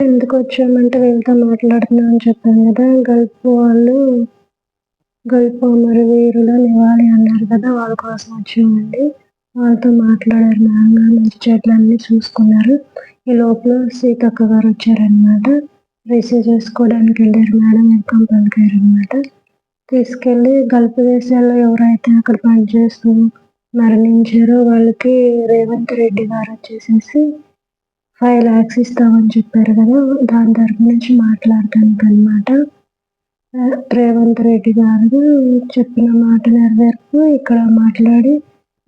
ఎందుకు వచ్చామంటే వీళ్ళతో మాట్లాడుతున్నాం అని చెప్పాను కదా! గల్ఫ్ అమరవీరుల నివాళి అన్నారు కదా! వాళ్ళ కోసం వచ్చామండి. వాళ్ళతో మాట్లాడారు మేడం గారు. ముచ్చట్లన్నీ చూసుకున్నారు. ఈ లోపల సీతక్క గారు వచ్చారనమాట. రిసీవ్ చేసుకోవడానికి వెళ్ళారు మేడం. వెల్కమ్ పలికారనమాట. తీసుకెళ్ళి గల్ఫ్ దేశాల్లో ఎవరైతే అక్కడ పనిచేస్తూ మరణించారో వాళ్ళకి రేవంత్ రెడ్డి గారు వచ్చేసేసి 5 lakhs ఇస్తామని చెప్పారు కదా! దాని తరపు నుంచి మాట్లాడటానికనమాట. రేవంత్ రెడ్డి గారు చెప్పిన మాట నెరవేర్పు ఇక్కడ మాట్లాడి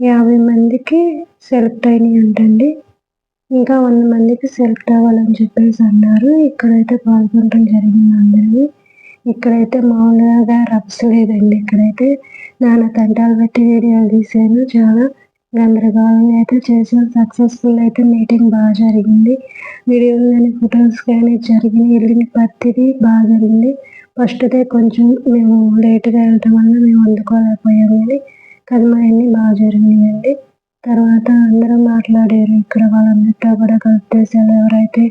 50 మందికి సెలెక్ట్ అయినాయంటండి. ఇంకా 100 మందికి సెలెక్ట్ అవ్వాలని చెప్పేసి అన్నారు. ఇక్కడైతే పాల్గొనడం జరిగింది అందరివి. ఇక్కడైతే మామూలుగా రభస లేదండి. ఇక్కడైతే నానా తంటాలు పెట్టి వీడియోలు తీశాను. చాలా గందరగోళంగా అయితే చేసాం. సక్సెస్ఫుల్ అయితే మీటింగ్ బాగా జరిగింది. వీడియోలు కానీ ఫొటోస్ కానీ జరిగినాయి. వెళ్ళిన ప్రతిదీ బాగా జరిగింది. ఫస్ట్ డే కొంచెం మేము లేట్‌గా వెళ్ళటం వల్ల మేము అందుకోలేకపోయాం కానీ కదమయన్నీ బాగా జరిగినాయండి. తర్వాత అందరూ మాట్లాడారు. ఇక్కడ వాళ్ళందరితో కూడా గల్ఫ్ దేశాల్లో ఎవరైతే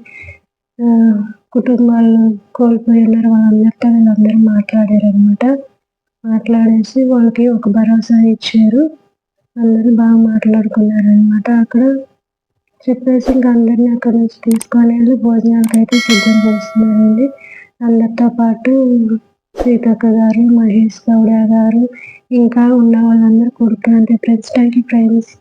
కుటుంబాలను కోల్పోయి ఉన్నారో వాళ్ళందరితో వీళ్ళందరూ మాట్లాడారనమాట. మాట్లాడేసి వాళ్ళకి ఒక భరోసా ఇచ్చారు. అందరూ బాగా మాట్లాడుకున్నారనమాట. అక్కడ చెప్పేసి ఇంక అందరిని అక్కడి నుంచి తీసుకొని వెళ్ళి భోజనాలకైతే సిద్ధం చేస్తున్నారండి. అందరితో పాటు సీతక్క గారు, మహేష్ గౌడ గారు ఇంకా ఉన్న వాళ్ళందరూ కొడుకులు అంటే ఫ్రెండ్స్, థాంక్ యూ ఫ్రెండ్స్.